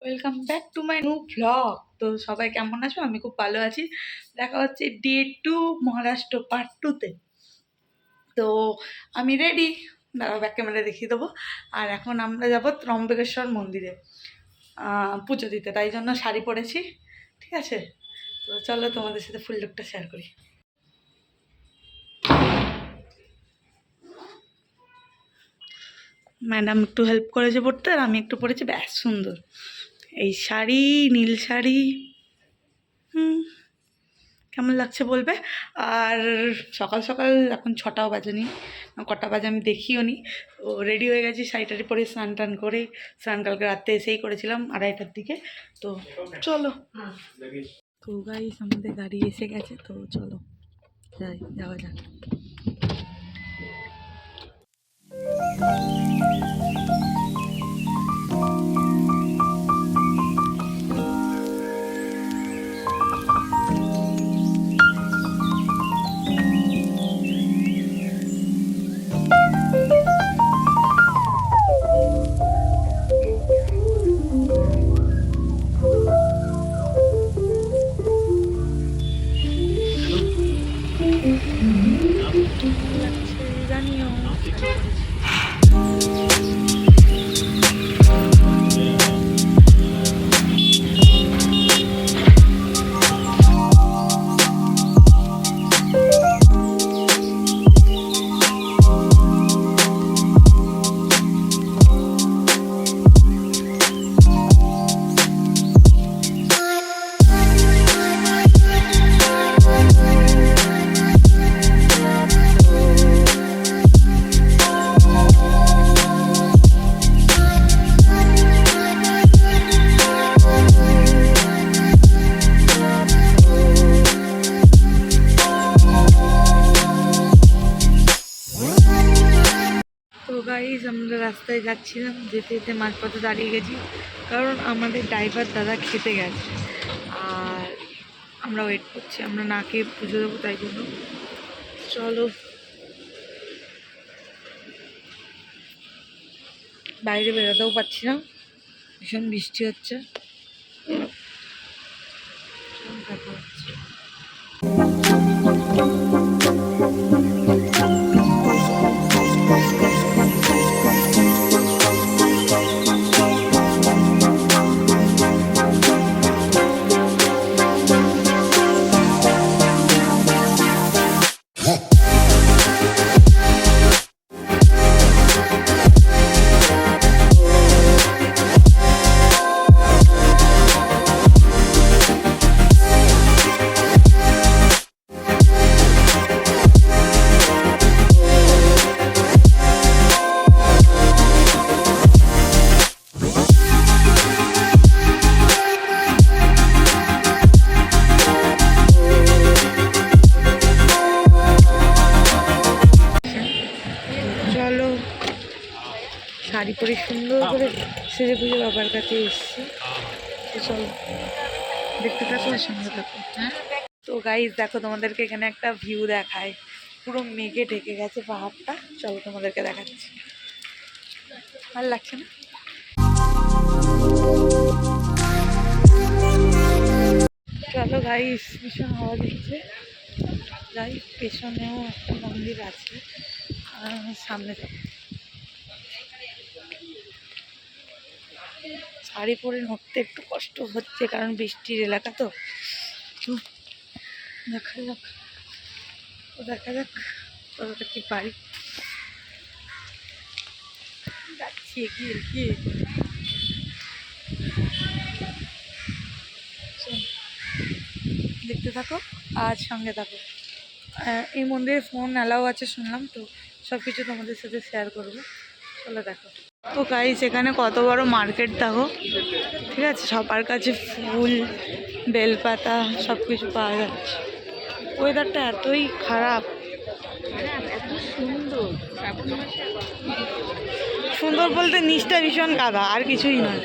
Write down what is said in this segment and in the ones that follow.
Welcome back to my new vlog. তো সবাই কেমন আছো? আমি খুব ভালো আছি। দেখা হচ্ছে ডে 2 মহারাষ্ট্র পার্ট 2-তে। তো আমি রেডি, দাঁড়াও ব্যাক ক্যামেরা দেখিয়ে দেবো। আর এখন আমরা যাব ত্রম্বকেশ্বর মন্দিরে পুজো দিতে, তাই জন্য শাড়ি পরেছি। ঠিক আছে, তো চলো তোমাদের সাথে ফুল লুকটা শেয়ার করি। ম্যাডাম একটু হেল্প করেছে পড়তে, আর আমি একটু পরেছি, ব্যাস সুন্দর এই শাড়ি, নীল শাড়ি। কেমন লাগছে বলবে। আর সকাল সকাল এখন 6টাও বাজেনি, কটা বাজে আমি দেখিও নি। ও রেডি হয়ে গেছি, শাড়িটারি পরে স্নান টান করে। স্নান কালকে রাত্রে এসেই করেছিলাম 2:30টার দিকে। তো চলো, তো গাইস আমাদের গাড়ি এসে গেছে, তো চলো যাওয়া যাক। জানিও গাইজ আমরা রাস্তায় যাচ্ছিলাম, যেতে যেতে মাঝপথে দাঁড়িয়ে গেছি, কারণ আমাদের ড্রাইভার দাদা খেতে গেছে আর আমরা ওয়েট করছি। আমরা না খেয়ে পুজো দেবো, তাই জন্য চলো। বাইরে বেরোতেও পারছি না, ভীষণ বৃষ্টি হচ্ছে। দেখা হচ্ছে। চলো, শাড়ি পরে সুন্দর করে সেজে পুজো বাবার কাছে এসছি। তো চলো দেখতে থাকো আর সঙ্গে থাকো। তো গাইজ দেখো, তোমাদেরকে এখানে একটা ভিউ দেখায়, পুরো মেঘে ঢেকে গেছে পাহাড়টা। চলো তোমাদেরকে দেখাচ্ছি, ভালো লাগছে না? চলো গাইজ, ভীষণ হাওয়া দিচ্ছে। যাই, পেছনেও একটা মন্দির আছে সামনে থেকে। শাড়ি পরে নড়তে একটু কষ্ট হচ্ছে, কারণ বৃষ্টির এলাকা তো। দেখা যাক কতটা কি পারি। যাচ্ছি এগিয়ে দেখতে থাকো আর সঙ্গে থাকো। এই মন্দিরে ফোন অ্যালাউ আছে শুনলাম, তো সব কিছু তোমাদের সাথে শেয়ার করবো। চলো দেখো। তো গাইস এখানে কত বড় মার্কেট দেখো, ঠিক আছে, সবার কাছে ফুল, বেলপাতা সব কিছু পাওয়া যাচ্ছে। ওয়েদারটা এতই খারাপ, এত সুন্দর সুন্দর বলতে নিচটা ভীষণ কাদা, আর কিছুই নয়।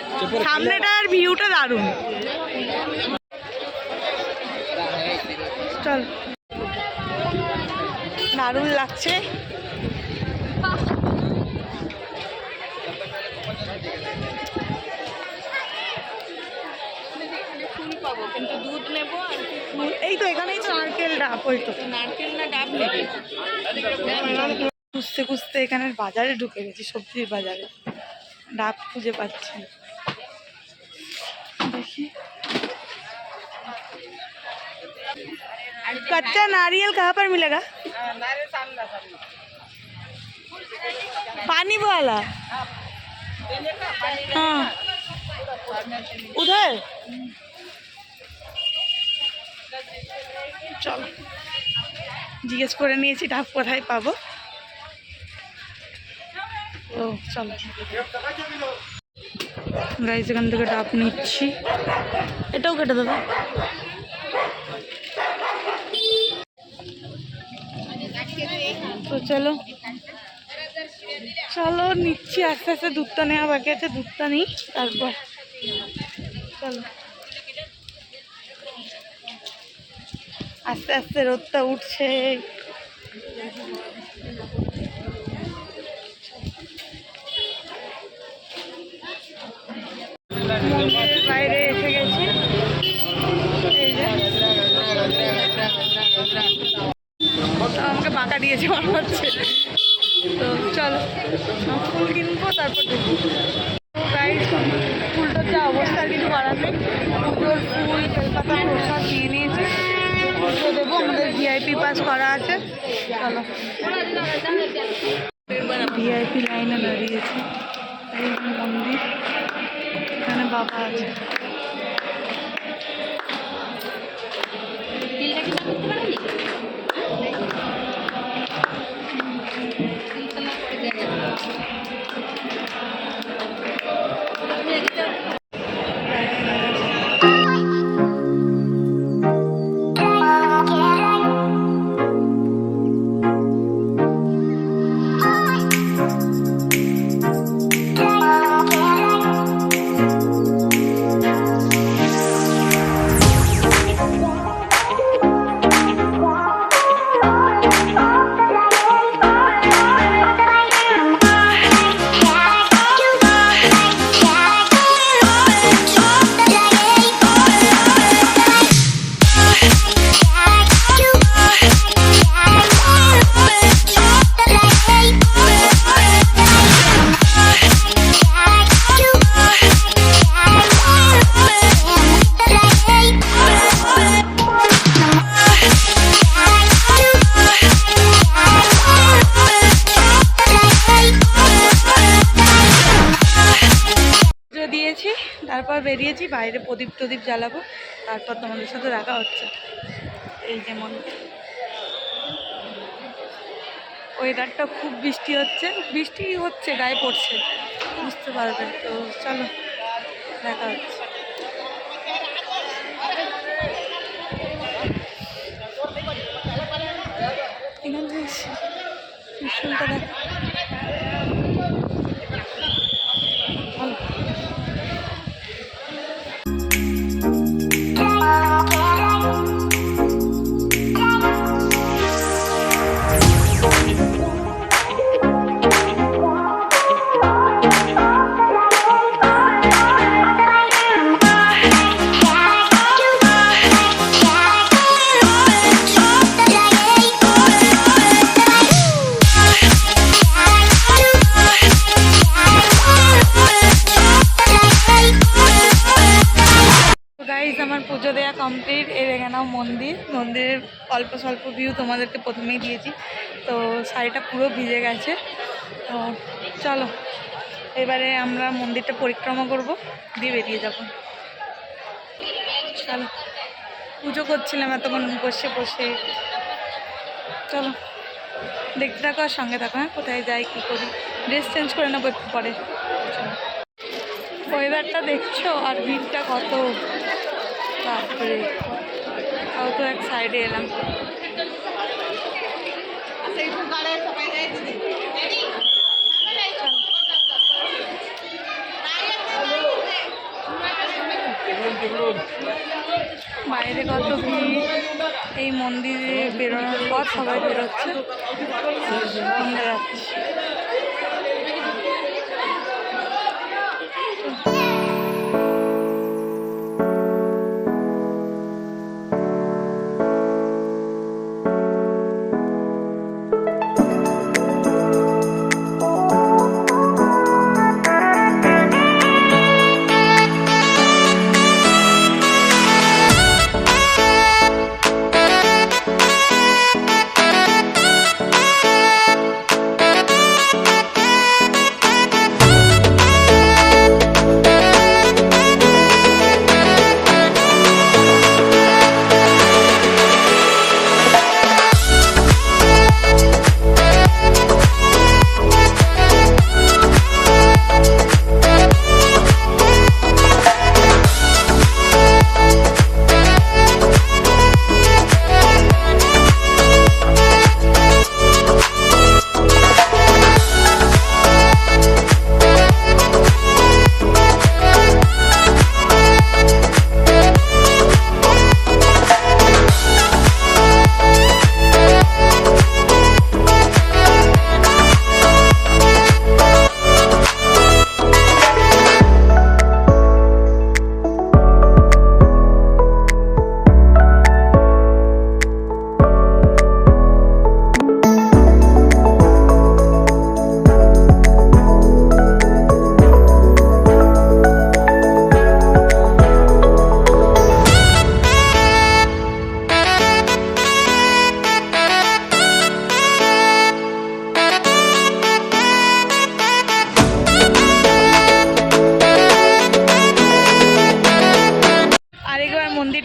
সামনেটা আর ভিউটা দারুণ। চল, দারুণ লাগছে। পাবো, কিন্তু দুধ নেবো আর এই তো এখানেই তো নারকেল ডাব, ওই তো নারকেল না ডাব নেবে। খুঁজতে খুঁজতে এখানের বাজারে ঢুকে গেছি, সবজির বাজারে। ডাব খুঁজে পাচ্ছি না। দেখি कच्चा नारियल कहाँ पर मिलेगा? पानी वाला? हाँ उधर। চলো জিজ্ঞেস করে নিয়েছি ডাব কোথায় পাবো। ও চলো গাইস, এখান থেকে ডাব নিচ্ছি। এটাও কেটে দেবো। তো চলো চলো নিচ্ছি, আস্তে আস্তে দুধটা নেওয়া বাকি আছে, দুধটা নিই তারপর। চলো আস্তে আস্তে রোদটা উঠছে। মন্দিরের বাইরে এসে গেছি। এই যে আমাকে বাঁকা দিয়েছে মনে হচ্ছে। তো চলো ফুল কিনবো তারপর দেখবো। তো গাইস, ফুলটার যা অবস্থা কিছু করার নেই। পুজোর ফুল, বেলপাতা, প্রসাদ নিয়ে নিয়েছি। পুজো দেবো, আমাদের ভিআইপি পাস করা আছে। চলো ভিআইপি লাইনে দাঁড়িয়েছি। এই মন্দির, এখানে বাবা আছে। তারপর বেরিয়েছি বাইরে, প্রদীপ টদীপ জ্বালাবো, তারপর তোমাদের সাথে দেখা হচ্ছে। এই যেমন ওয়েদারটা খুব বৃষ্টি হচ্ছে, গায়ে পড়ছে, বুঝতে পারবে। তো চলো দেখা হচ্ছে। এখানে ভীষণটা দেখ। আমার পুজো দেওয়া কমপ্লিট। এই দেখে নাও মন্দিরের অল্প স্বল্প ভিউ তোমাদেরকে প্রথমেই দিয়েছি। তো শাড়িটা পুরো ভিজে গেছে। তো চলো এবারে আমরা মন্দিরটা পরিক্রমা করব, দিয়ে বেরিয়ে যাব। চলো পুজো করছিলাম এতক্ষণ বসে বসে। চলো দেখতে থাকো আর সঙ্গে থাকো। হ্যাঁ, কোথায় যাই কী করি, ড্রেস চেঞ্জ করে নেবো একটু পরে। ওয়েদারটা দেখছো আর ভিড়টা কত, তারপরে তাও তো এক সাইডে এলাম। বাইরে কত ভিড়, এই মন্দিরে বেরোনোর পর সবাই বেরোচ্ছে, আমরা যাচ্ছি।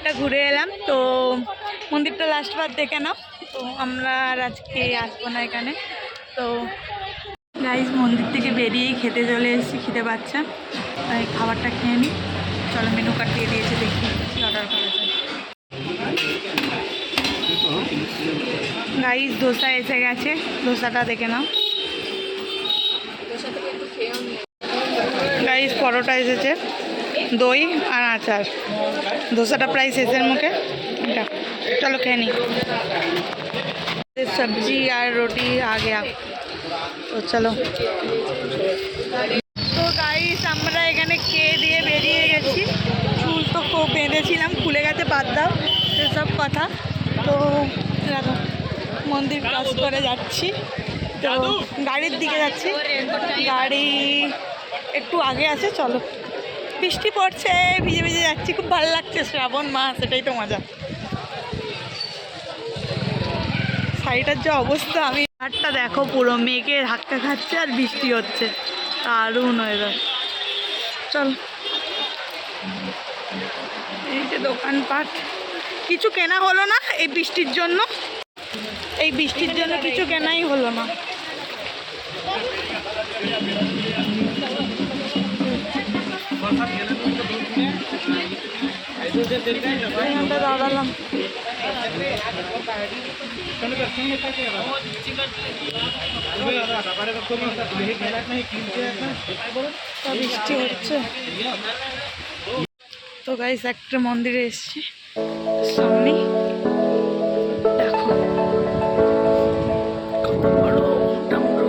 মন্দিরটা ঘুরে এলাম। তো মন্দিরটা লাস্টবার দেখে নাও। তো আমরা আর আজকে আসবো না এখানে। তো গাইস মন্দির থেকে বেরিয়েই খেতে চলে এসেছি, খিদে পাচ্ছে, তাই খাবারটা খেয়ে নিই। চলো মেনু কার্ড দিয়ে দিয়েছে, দেখি কি অর্ডার করা যায়। গাইস ধোসা এসে গেছে, ধোসাটা দেখে নাও। গাইস পরোটা এসেছে, দই আর আচার। ধোসাটা প্রায় শেষের মুখে, এটা চলো খেয়ে নিই। सब्जी और रोटी आ गया, তো চলো। তো গাইস আমরা এখানে খেয়ে দিয়ে বেরিয়ে গেছি। চুল তো খুব বেঁধেছিলাম, খুলে গেছে, বাদ দাও সেসব কথা। তো দেখো মন্দির ক্রস করে যাচ্ছি, তো গাড়ির দিকে যাচ্ছি। গাড়ি একটু আগে আছে, চলো। বৃষ্টি পড়ছে, ভিজে ভিজে যাচ্ছি, খুব ভালো লাগছে, শ্রাবণ মাস, এটাই তো মজা। শাড়িটার যে অবস্থা, আমি হাটটা দেখো পুরো মেঘে ধাক্কা খাচ্ছে আর বৃষ্টি হচ্ছে, দারুণ ওয়েদার। চল, এই যে দোকানপাট, কিছু কেনা হলো না এই বৃষ্টির জন্য। এই বৃষ্টির জন্য কিছু কেনাই হলো না। দাঁড়ালাম, বৃষ্টি হচ্ছে। তো গাইস একটা মন্দিরে এসেছি, সামনে দেখো কত বড় ডামরু।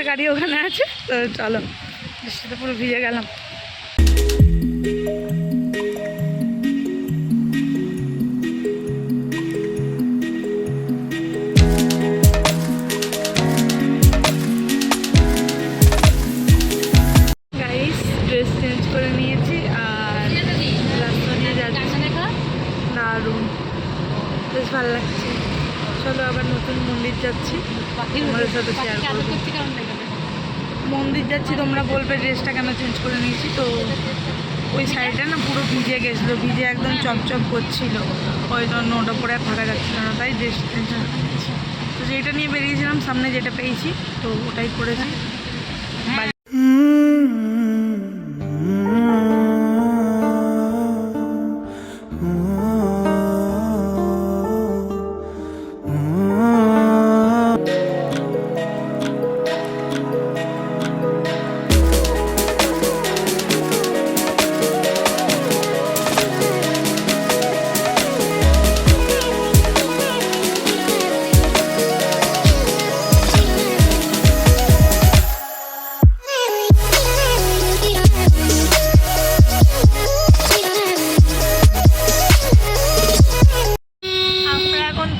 গাড়ি ওখানে আছে, তো চলো। বৃষ্টিতে পুরো ভিজে গেলাম। গাইস ড্রেস চেঞ্জ করে নিয়েছি আর রাস্তা দিয়ে যাচ্ছি, দারুণ, বেশ ভালো লাগছে। চলো আবার নতুন মন্দির যাচ্ছি, তোমাদের সাথে শেয়ার করবো। মন্দির যাচ্ছি, তোমরা বলবে ড্রেসটা কেন চেঞ্জ করে নিয়েছি। তো ওই সাইডটা না পুরো ভিজে গেছিলো, ভিজে একদম চপচপ করছিল, ওই জন্য ওটা পরে আর থাকা যাচ্ছিল না, তাই ড্রেস চেঞ্জ করেছি। তো যেটা নিয়ে বেরিয়েছিলাম, সামনে যেটা পেয়েছি তো ওটাই পরেছি।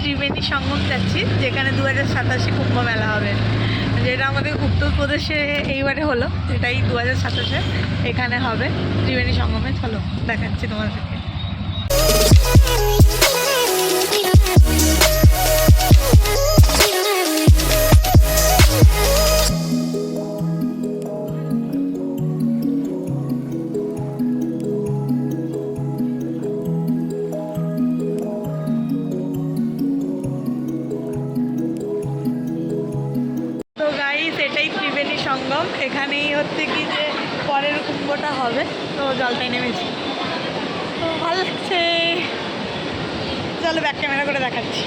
ত্রিবেণী সঙ্গম যাচ্ছি, যেখানে 2027 কুম্ভ মেলা হবে, যেটা আমাদের উত্তরপ্রদেশে এইবারে হলো, এটাই 2027 এখানে হবে ত্রিবেণী সঙ্গমে। চলো দেখাচ্ছি তোমাদেরকে। এটাই ত্রিবেণী সঙ্গম, এখানেই হচ্ছে কি যে পরের কুম্ভটা হবে। তো জলটাই নেমেছি, তো ভালো লাগছে। চলো ব্যাক ক্যামেরা করে দেখাচ্ছি।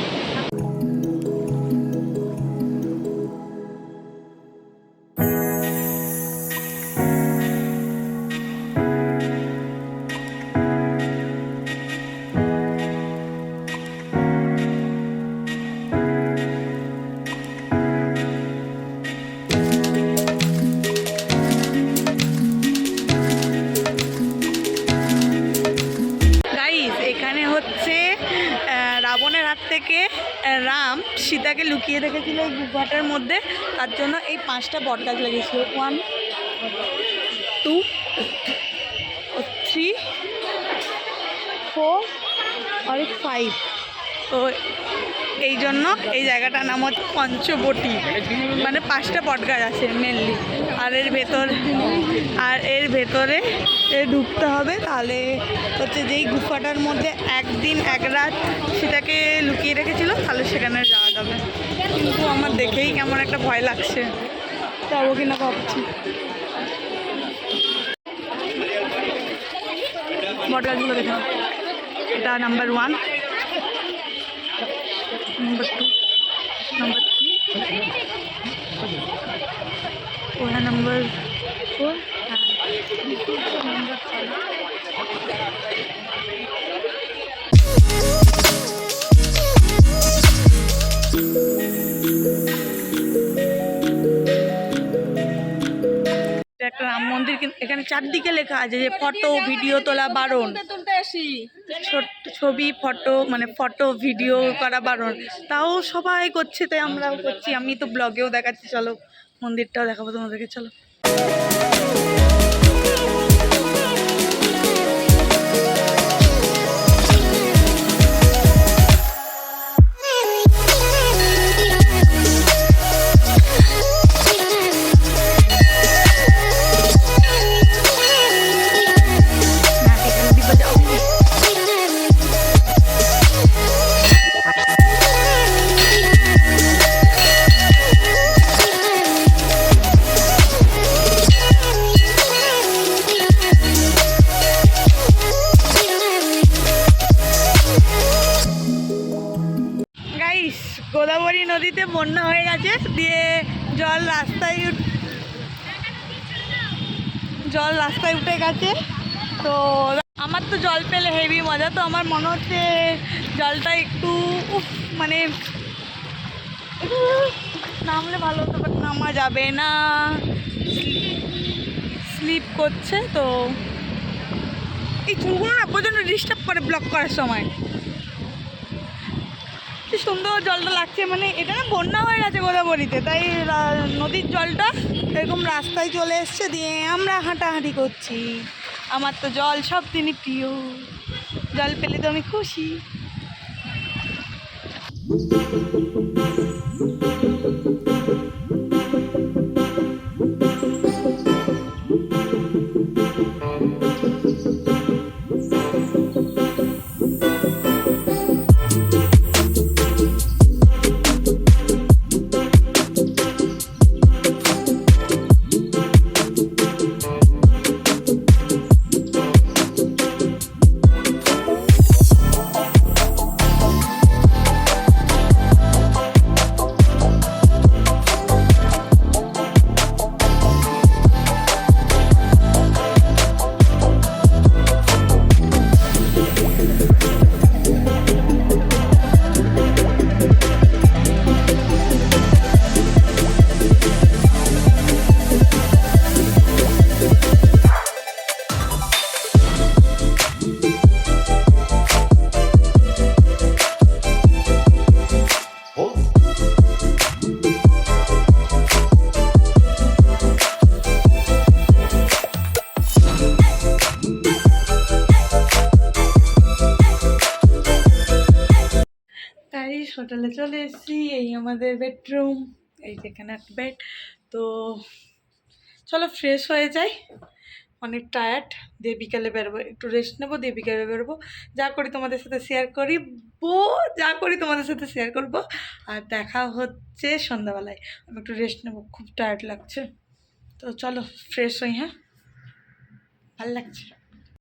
রাম সীতাকে লুকিয়ে রেখেছিল এই গুফাটার মধ্যে, তার জন্য এই 5টা বট গাছ লাগিয়েছিল। 1 2 3 4 আর 5। তো এই জন্য এই জায়গাটার নাম হচ্ছে পঞ্চবটি, মানে 5টা বট গাছ আছে মেনলি। আর এর ভেতরে ঢুকতে হবে, তাহলে হচ্ছে যেই গুফাটার মধ্যে 1 দিন 1 রাত সেটাকে লুকিয়ে রেখেছিল, তাহলে সেখানে যাওয়া যাবে। কিন্তু আমার দেখেই কেমন একটা ভয় লাগছে, যাবো কিনা ভাবছি। বট গাছগুলো দেখে নাও। এটা নাম্বার 1, নাম্বার 2, নাম্বার 3, ওটা নাম্বার 4, নাম্বার 5। একটা রাম মন্দির, কিন্তু এখানে চারদিকে লেখা আছে যে ফটো ভিডিও তোলা বারণ। তুলতে আসি। ছবি ফটো মানে ফটো ভিডিও করা বারণ, তাও সবাই করছে, তাই আমরাও করছি। আমি তো ব্লগেও দেখাচ্ছি, চলো মন্দিরটাও দেখাবো তোমাদেরকে, চলো। গাইস, গোদাবরী নদীতে বন্যা হয়ে গেছে, দিয়ে জল রাস্তায় উঠে গেছে। তো আমার তো জল পেলে হেভি মজা, তো আমার মনে হচ্ছে জলটা একটু মানে একটু নামলে ভালো হতো, বাট নামা যাবে না, স্লিপ করছে। তো এই চুলগুলো না প্রচণ্ড ডিস্টার্ব করে ব্লক করার সময়। কি সুন্দর জলটা লাগছে, মানে এটা না বন্যা হয়ে গেছে গোদাবরীতে, তাই নদীর জলটা এরকম রাস্তায় চলে এসছে, দিয়ে আমরা হাঁটাহাঁটি করছি। আমার তো জল সব দিনই প্রিয়, জল পেলে তো আমি খুশি। হোটেলে চলে এসেছি, এই আমাদের বেডরুম, এই যেখানে একটা বেড। তো চলো ফ্রেশ হয়ে যাই, অনেক টায়ার্ড, দিয়ে বিকালে বেরোবো, একটু রেস্ট নেবো, দিয়ে বিকালে বেরোবো। যা করি তোমাদের সাথে শেয়ার করবো, আর দেখা হচ্ছে সন্ধ্যাবেলায়। আমি একটু রেস্ট নেবো, খুব টায়ার্ড লাগছে। তো চলো ফ্রেশ হই, হ্যাঁ, ভালো লাগছে।